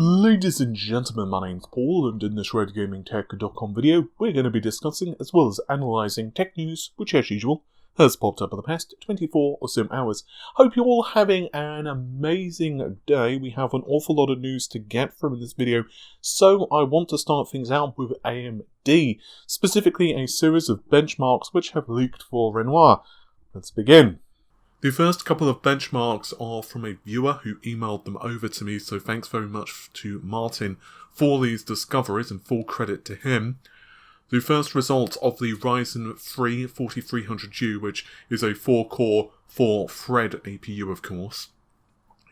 Ladies and gentlemen, my name's Paul, and in this RedGamingTech.com video, we're going to be discussing as well as analysing tech news, which as usual, has popped up in the past 24 or so hours. Hope you're all having an amazing day. We have an awful lot of news to get from in this video, so I want to start things out with AMD, specifically a series of benchmarks which have leaked for Renoir. Let's begin. The first couple of benchmarks are from a viewer who emailed them over to me, so thanks very much to Martin for these discoveries and full credit to him. The first result of the Ryzen 3 4300U, which is a 4-core, 4-thread APU of course,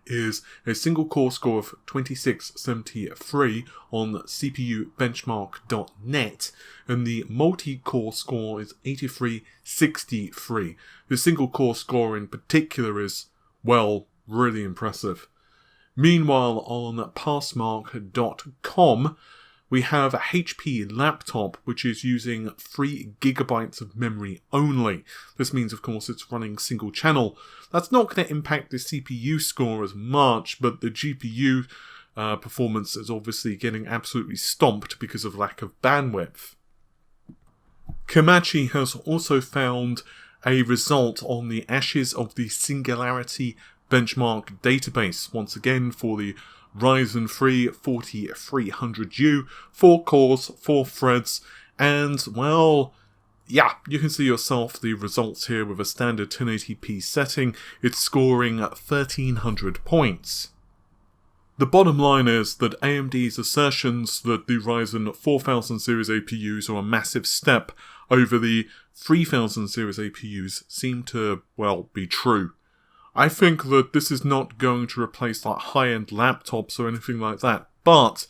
is a single core score of 2673 on CPUbenchmark.net, and the multi-core score is 8363. The single core score in particular is, well, really impressive. Meanwhile, on Passmark.com, we have a HP laptop which is using 3 GB of memory only. This means, of course, it's running single channel. That's not going to impact the CPU score as much, but the GPU performance is obviously getting absolutely stomped because of lack of bandwidth. Komachi has also found a result on the ashes of the Singularity benchmark database, once again for the Ryzen 3 4300U, 4 cores, 4 threads, and, well, yeah, you can see yourself the results here with a standard 1080p setting. It's scoring 1300 points. The bottom line is that AMD's assertions that the Ryzen 4000 series APUs are a massive step over the 3000 series APUs seem to, well, be true. I think that this is not going to replace like high-end laptops or anything like that, but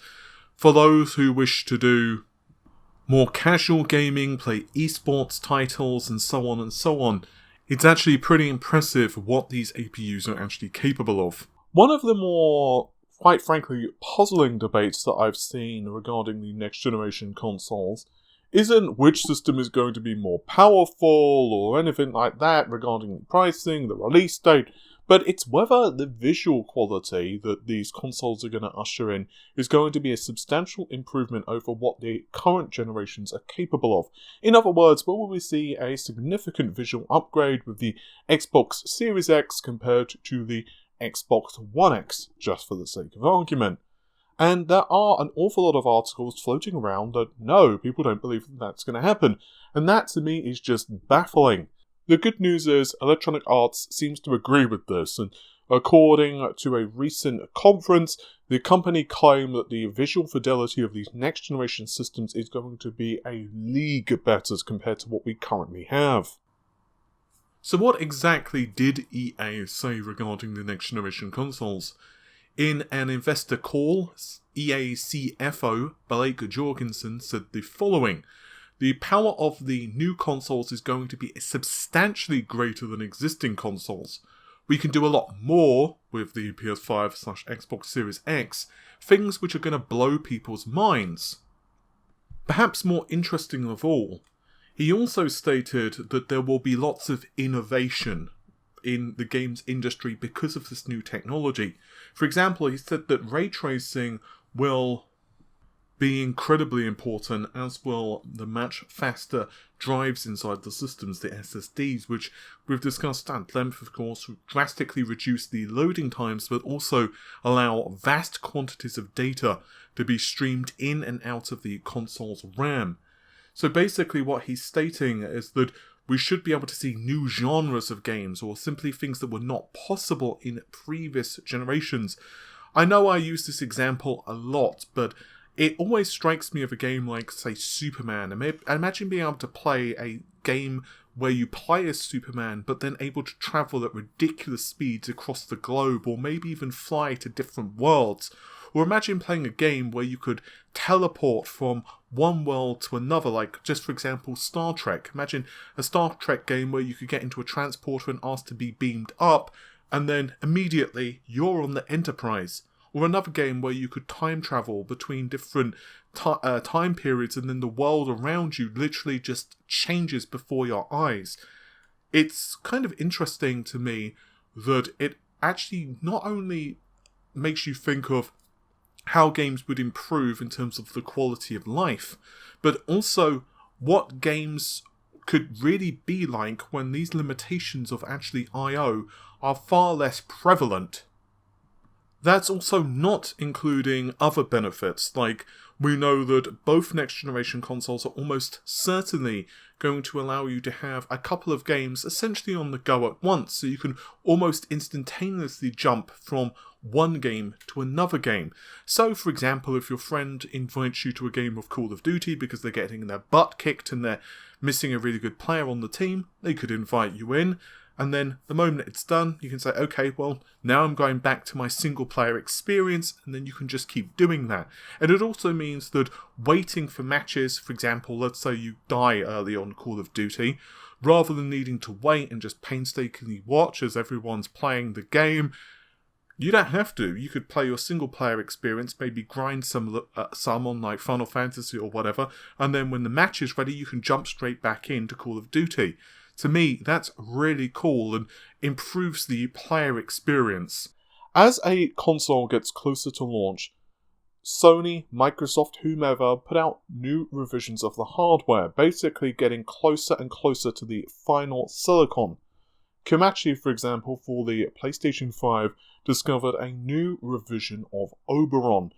for those who wish to do more casual gaming, play esports titles and so on, it's actually pretty impressive what these APUs are actually capable of. One of the more, quite frankly, puzzling debates that I've seen regarding the next generation consoles isn't which system is going to be more powerful or anything like that regarding the pricing, the release date, but it's whether the visual quality that these consoles are going to usher in is going to be a substantial improvement over what the current generations are capable of. In other words, will we see a significant visual upgrade with the Xbox Series X compared to the Xbox One X, just for the sake of argument? And there are an awful lot of articles floating around that no, people don't believe that that's going to happen. And that to me is just baffling. The good news is Electronic Arts seems to agree with this, and according to a recent conference, the company claimed that the visual fidelity of these next generation systems is going to be a league better compared to what we currently have. So what exactly did EA say regarding the next generation consoles? In an investor call, EA CFO Blake Jorgensen said the following: "The power of the new consoles is going to be substantially greater than existing consoles. We can do a lot more with the PS5/Xbox Series X, things which are going to blow people's minds." Perhaps more interesting of all, he also stated that there will be lots of innovation in the games industry because of this new technology. For example, he said that ray tracing will be incredibly important, as will the much faster drives inside the systems, the SSDs, which we've discussed at length, of course, will drastically reduce the loading times, but also allow vast quantities of data to be streamed in and out of the console's RAM. So basically what he's stating is that we should be able to see new genres of games, or simply things that were not possible in previous generations. I know I use this example a lot, but it always strikes me of a game like, say, Superman. Imagine being able to play a game where you play as Superman, but then able to travel at ridiculous speeds across the globe, or maybe even fly to different worlds. Or imagine playing a game where you could teleport from one world to another, like, just for example, Star Trek. Imagine a Star Trek game where you could get into a transporter and ask to be beamed up, and then immediately you're on the Enterprise. Or another game where you could time travel between different time periods, and then the world around you literally just changes before your eyes. It's kind of interesting to me that it actually not only makes you think of how games would improve in terms of the quality of life, but also what games could really be like when these limitations of actually I/O are far less prevalent. That's also not including other benefits, like we know that both next generation consoles are almost certainly going to allow you to have a couple of games essentially on the go at once, so you can almost instantaneously jump from one game to another game. So, for example, if your friend invites you to a game of Call of Duty because they're getting their butt kicked and they're missing a really good player on the team, they could invite you in. And then the moment it's done, you can say, okay, well, now I'm going back to my single player experience, and then you can just keep doing that. And it also means that waiting for matches, for example, let's say you die early on Call of Duty, rather than needing to wait and just painstakingly watch as everyone's playing the game, you don't have to. You could play your single player experience, maybe grind some on like Final Fantasy or whatever, and then when the match is ready, you can jump straight back into Call of Duty. To me, that's really cool and improves the player experience. As a console gets closer to launch, Sony, Microsoft, whomever, put out new revisions of the hardware, basically getting closer and closer to the final silicon. Komachi, for example, for the PlayStation 5, discovered a new revision of OBeron.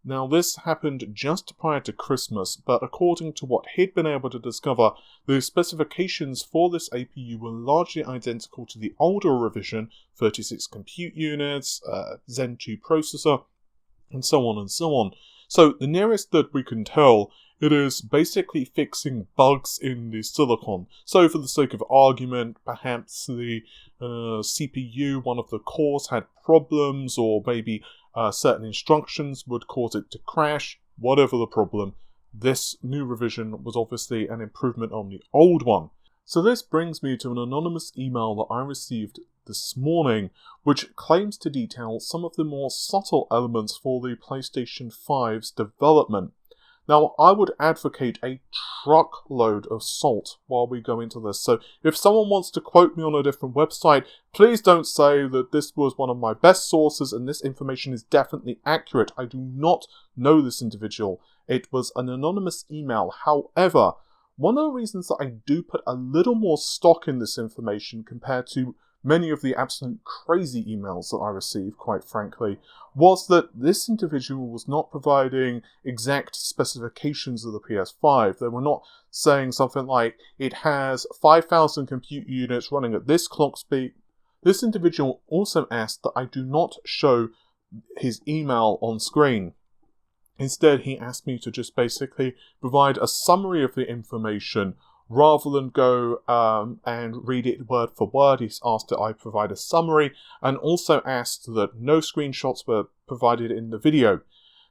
Now, this happened just prior to Christmas, but according to what he'd been able to discover, the specifications for this APU were largely identical to the older revision, 36 compute units, Zen 2 processor, and so on and so on. So, the nearest that we can tell, it is basically fixing bugs in the silicon. So, for the sake of argument, perhaps the CPU, one of the cores had problems, or maybe certain instructions would cause it to crash. Whatever the problem, this new revision was obviously an improvement on the old one. So this brings me to an anonymous email that I received this morning, which claims to detail some of the more subtle elements for the PlayStation 5's development. Now, I would advocate a truckload of salt while we go into this, so if someone wants to quote me on a different website, please don't say that this was one of my best sources and this information is definitely accurate. I do not know this individual. It was an anonymous email. However, one of the reasons that I do put a little more stock in this information compared to many of the absolute crazy emails that I received, quite frankly, was that this individual was not providing exact specifications of the PS5. They were not saying something like, it has 5,000 compute units running at this clock speed. This individual also asked that I do not show his email on screen. Instead, he asked me to just basically provide a summary of the information rather than go and read it word for word. He's asked that I provide a summary and also asked that no screenshots were provided in the video.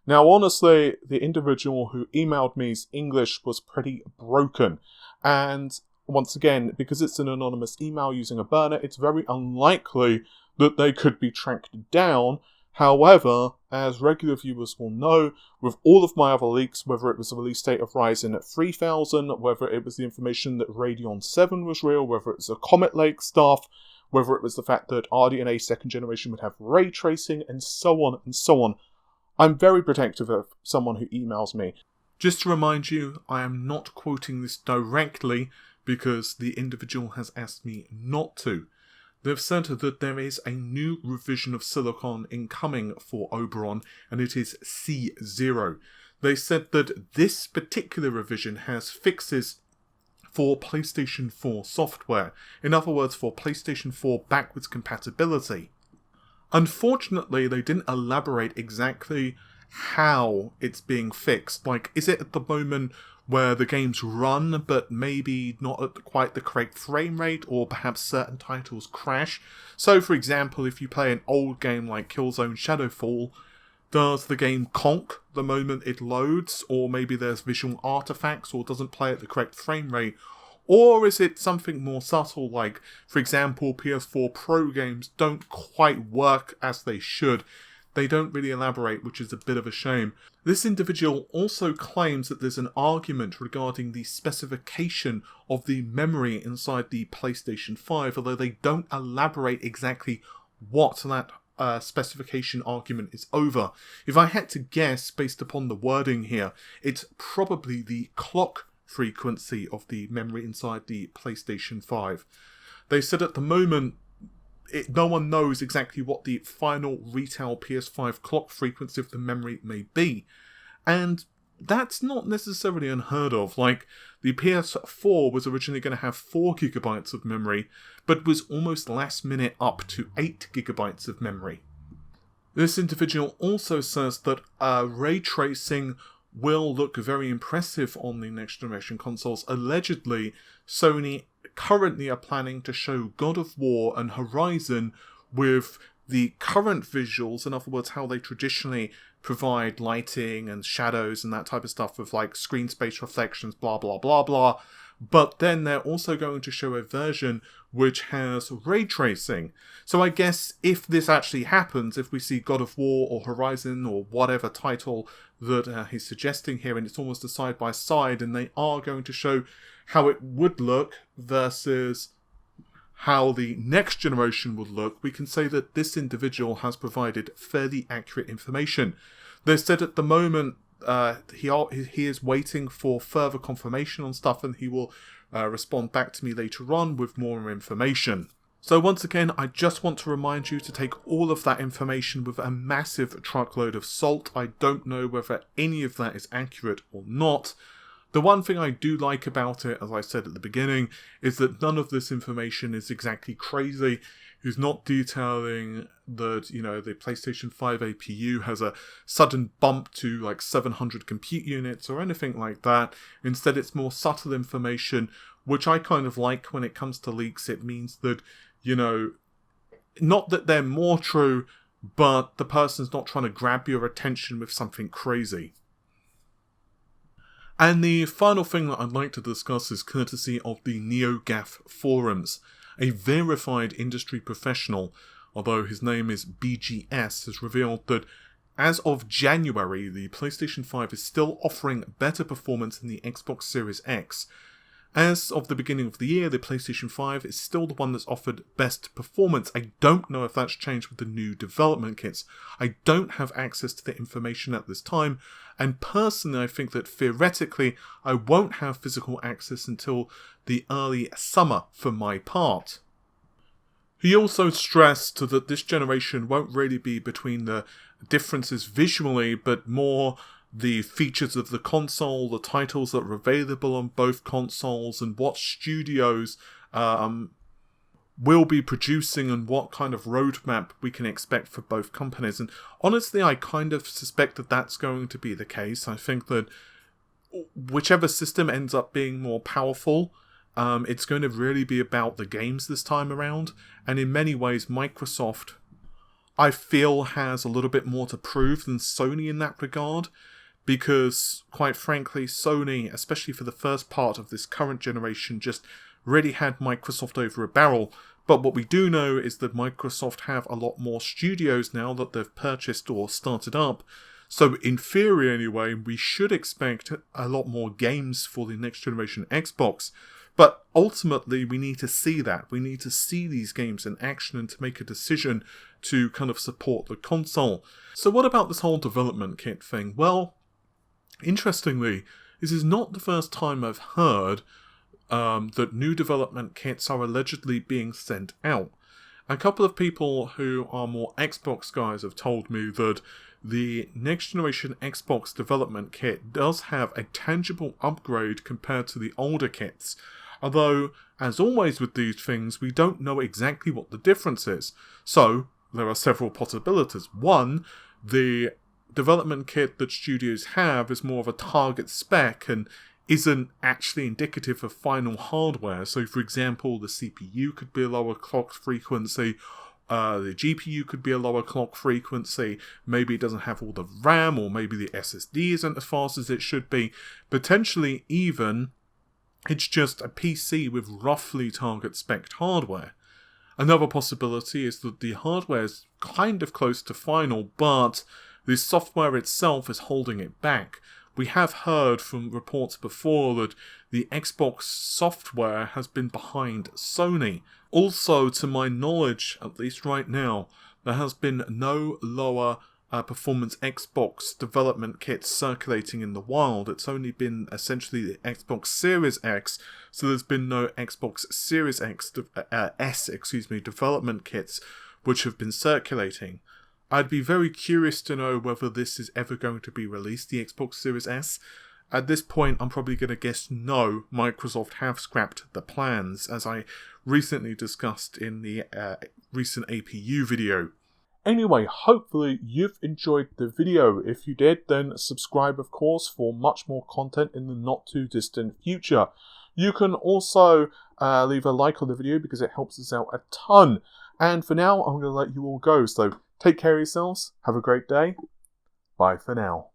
Now, honestly, the individual who emailed me's English was pretty broken. And once again, because it's an anonymous email using a burner, it's very unlikely that they could be tracked down. However, as regular viewers will know, with all of my other leaks, whether it was the release date of Ryzen at 3000, whether it was the information that Radeon 7 was real, whether it was the Comet Lake stuff, whether it was the fact that RDNA 2nd generation would have ray tracing, and so on and so on, I'm very protective of someone who emails me. Just to remind you, I am not quoting this directly because the individual has asked me not to. They've said that there is a new revision of silicon incoming for OBeron, and it is C0. They said that this particular revision has fixes for PlayStation 4 software. In other words, for PlayStation 4 backwards compatibility. Unfortunately, they didn't elaborate exactly how it's being fixed. Like, is it at the moment where the games run, but maybe not at quite the correct frame rate, or perhaps certain titles crash? So, for example, if you play an old game like Killzone Shadowfall, does the game conk the moment it loads, or maybe there's visual artifacts, or doesn't play at the correct frame rate? Or is it something more subtle, like, for example, PS4 Pro games don't quite work as they should? They don't really elaborate, which is a bit of a shame. This individual also claims that there's an argument regarding the specification of the memory inside the PlayStation 5, although they don't elaborate exactly what that specification argument is over. If I had to guess, based upon the wording here, it's probably the clock frequency of the memory inside the PlayStation 5. They said at the moment, no one knows exactly what the final retail PS5 clock frequency of the memory may be. And that's not necessarily unheard of. Like, the PS4 was originally going to have 4GB of memory, but was almost last minute up to 8GB of memory. This individual also says that ray tracing will look very impressive on the next generation consoles. Allegedly, Sony currently are planning to show God of War and Horizon with the current visuals, in other words, how they traditionally provide lighting and shadows and that type of stuff with like screen space reflections, blah blah blah blah. But then they're also going to show a version which has ray tracing. So I guess if this actually happens, if we see God of War or Horizon or whatever title that he's suggesting here, and it's almost a side by side, and they are going to show how it would look versus how the next generation would look, we can say that this individual has provided fairly accurate information. They said at the moment he is waiting for further confirmation on stuff, and he will respond back to me later on with more information. So once again, I just want to remind you to take all of that information with a massive truckload of salt. I don't know whether any of that is accurate or not. The one thing I do like about it, as I said at the beginning, is that none of this information is exactly crazy. He's not detailing that, you know, the PlayStation 5 APU has a sudden bump to like 700 compute units or anything like that. Instead, it's more subtle information, which I kind of like when it comes to leaks. It means that, you know, not that they're more true, but the person's not trying to grab your attention with something crazy. And the final thing that I'd like to discuss is courtesy of the NeoGAF forums. A verified industry professional, although his name is BGS, has revealed that as of January, the PlayStation 5 is still offering better performance than the Xbox Series X. As of the beginning of the year, the PlayStation 5 is still the one that's offered best performance. I don't know if that's changed with the new development kits. I don't have access to the information at this time, and personally I think that theoretically I won't have physical access until the early summer for my part. He also stressed that this generation won't really be between the differences visually, but more the features of the console, the titles that are available on both consoles, and what studios will be producing and what kind of roadmap we can expect for both companies. And honestly, I kind of suspect that that's going to be the case. I think that whichever system ends up being more powerful, it's going to really be about the games this time around. And in many ways, Microsoft, I feel, has a little bit more to prove than Sony in that regard. Because, quite frankly, Sony, especially for the first part of this current generation, just really had Microsoft over a barrel. But what we do know is that Microsoft have a lot more studios now that they've purchased or started up. So in theory anyway, we should expect a lot more games for the next generation Xbox. But ultimately, we need to see that. We need to see these games in action and to make a decision to kind of support the console. So what about this whole development kit thing? Well, interestingly, this is not the first time I've heard that new development kits are allegedly being sent out. A couple of people who are more Xbox guys have told me that the next generation Xbox development kit does have a tangible upgrade compared to the older kits. Although, as always with these things, we don't know exactly what the difference is. So, there are several possibilities. One, the development kit that studios have is more of a target spec and isn't actually indicative of final hardware. So for example, the CPU could be a lower clock frequency, the GPU could be a lower clock frequency, maybe it doesn't have all the RAM, or maybe the SSD isn't as fast as it should be. Potentially even, it's just a PC with roughly target spec hardware. Another possibility is that the hardware is kind of close to final, but the software itself is holding it back. We have heard from reports before that the Xbox software has been behind Sony. Also, to my knowledge, at least right now, there has been no lower performance Xbox development kits circulating in the wild. It's only been essentially the Xbox Series X, so there's been no Xbox Series S development kits which have been circulating. I'd be very curious to know whether this is ever going to be released, the Xbox Series S. At this point, I'm probably going to guess no, Microsoft have scrapped the plans, as I recently discussed in the recent APU video. Anyway, hopefully you've enjoyed the video. If you did, then subscribe, of course, for much more content in the not too distant future. You can also leave a like on the video because it helps us out a ton. And for now, I'm going to let you all go. So take care of yourselves. Have a great day. Bye for now.